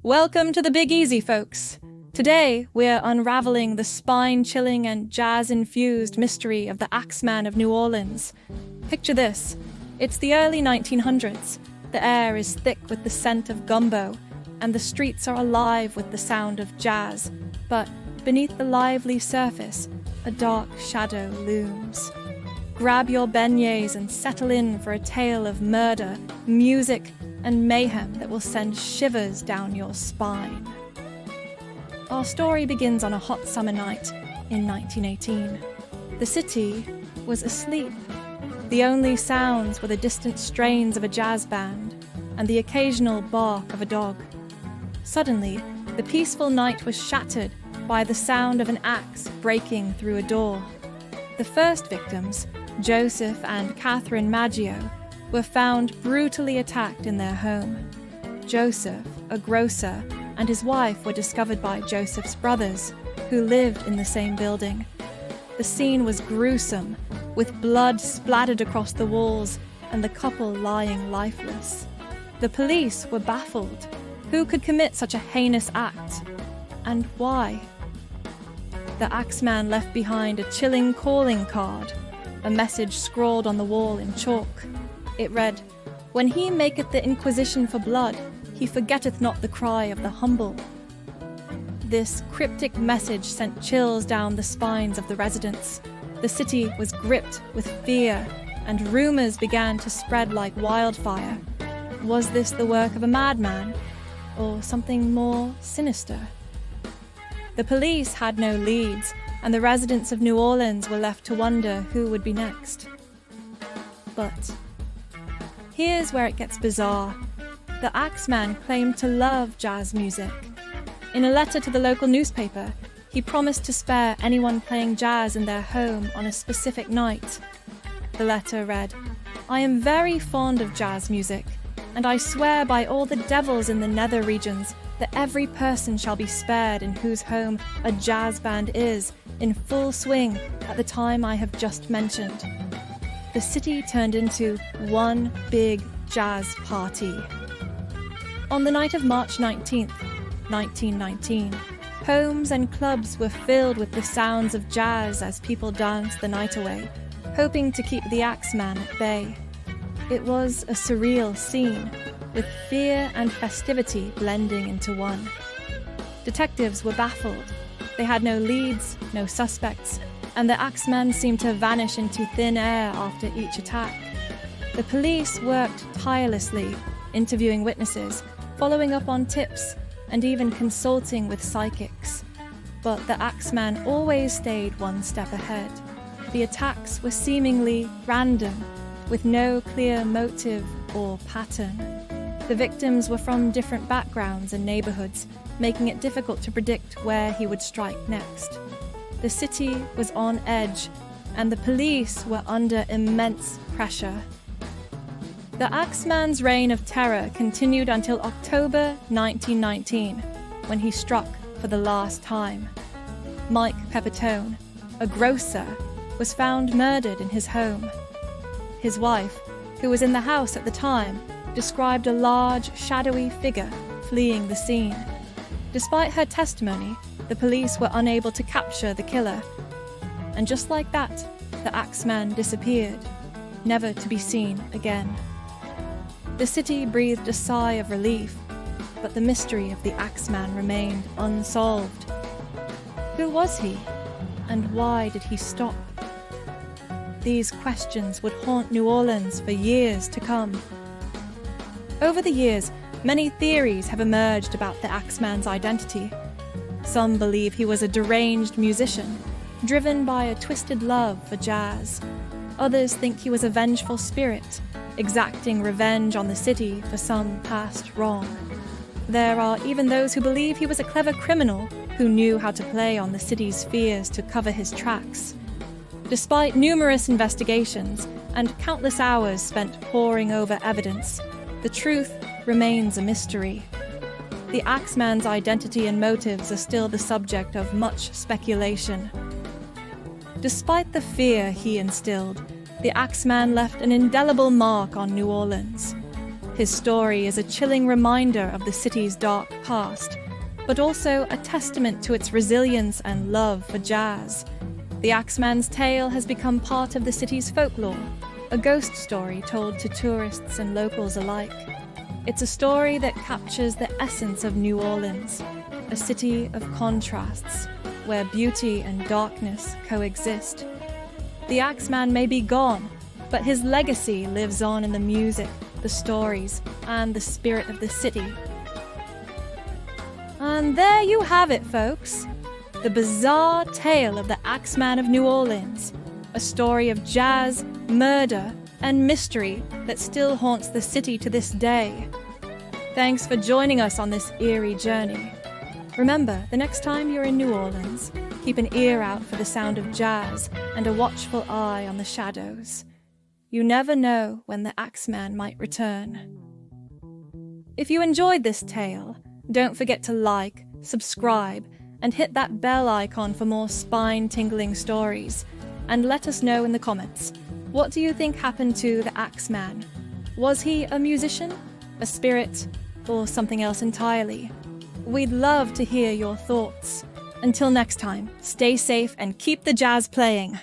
Welcome to the Big Easy, folks. Today, we're unraveling the spine-chilling and jazz-infused mystery of the Axeman of New Orleans. Picture this. It's the early 1900s. The air is thick with the scent of gumbo, and the streets are alive with the sound of jazz. But beneath the lively surface, a dark shadow looms. Grab your beignets and settle in for a tale of murder, music, and mayhem that will send shivers down your spine. Our story begins on a hot summer night in 1918. The city was asleep. The only sounds were the distant strains of a jazz band and the occasional bark of a dog. Suddenly, the peaceful night was shattered by the sound of an axe breaking through a door. The first victims, Joseph and Catherine Maggio, were found brutally attacked in their home. Joseph, a grocer, and his wife were discovered by Joseph's brothers, who lived in the same building. The scene was gruesome, with blood splattered across the walls and the couple lying lifeless. The police were baffled. Who could commit such a heinous act? And why? The Axeman left behind a chilling calling card, a message scrawled on the wall in chalk. It read, "When he maketh the inquisition for blood, he forgetteth not the cry of the humble." This cryptic message sent chills down the spines of the residents. The city was gripped with fear, and rumors began to spread like wildfire. Was this the work of a madman, or something more sinister? The police had no leads, and the residents of New Orleans were left to wonder who would be next. But here's where it gets bizarre. The Axeman claimed to love jazz music. In a letter to the local newspaper, he promised to spare anyone playing jazz in their home on a specific night. The letter read, "I am very fond of jazz music, and I swear by all the devils in the nether regions that every person shall be spared in whose home a jazz band is in full swing at the time I have just mentioned." The city turned into one big jazz party. On the night of March 19th, 1919, homes and clubs were filled with the sounds of jazz as people danced the night away, hoping to keep the Axeman at bay. It was a surreal scene, with fear and festivity blending into one. Detectives were baffled. They had no leads, no suspects, and the Axeman seemed to vanish into thin air after each attack. The police worked tirelessly, interviewing witnesses, following up on tips, and even consulting with psychics. But the Axeman always stayed one step ahead. The attacks were seemingly random, with no clear motive or pattern. The victims were from different backgrounds and neighborhoods, making it difficult to predict where he would strike next. The city was on edge, and the police were under immense pressure. The Axeman's reign of terror continued until October 1919, when he struck for the last time. Mike Pepitone, a grocer, was found murdered in his home. His wife, who was in the house at the time, described a large, shadowy figure fleeing the scene. Despite her testimony, the police were unable to capture the killer. And just like that, the Axeman disappeared, never to be seen again. The city breathed a sigh of relief, but the mystery of the Axeman remained unsolved. Who was he, and why did he stop? These questions would haunt New Orleans for years to come. Over the years, many theories have emerged about the Axeman's identity. Some believe he was a deranged musician, driven by a twisted love for jazz. Others think he was a vengeful spirit, exacting revenge on the city for some past wrong. There are even those who believe he was a clever criminal who knew how to play on the city's fears to cover his tracks. Despite numerous investigations and countless hours spent poring over evidence, the truth remains a mystery. The Axeman's identity and motives are still the subject of much speculation. Despite the fear he instilled, the Axeman left an indelible mark on New Orleans. His story is a chilling reminder of the city's dark past, but also a testament to its resilience and love for jazz. The Axeman's tale has become part of the city's folklore, a ghost story told to tourists and locals alike. It's a story that captures the essence of New Orleans, a city of contrasts, where beauty and darkness coexist. The Axeman may be gone, but his legacy lives on in the music, the stories, and the spirit of the city. And there you have it, folks. The bizarre tale of the Axeman of New Orleans, a story of jazz, murder, and mystery that still haunts the city to this day. Thanks for joining us on this eerie journey. Remember, the next time you're in New Orleans, keep an ear out for the sound of jazz and a watchful eye on the shadows. You never know when the Axeman might return. If you enjoyed this tale, don't forget to like, subscribe, and hit that bell icon for more spine-tingling stories. And let us know in the comments, what do you think happened to the Axeman? Was he a musician, a spirit, or something else entirely? We'd love to hear your thoughts. Until next time, stay safe and keep the jazz playing.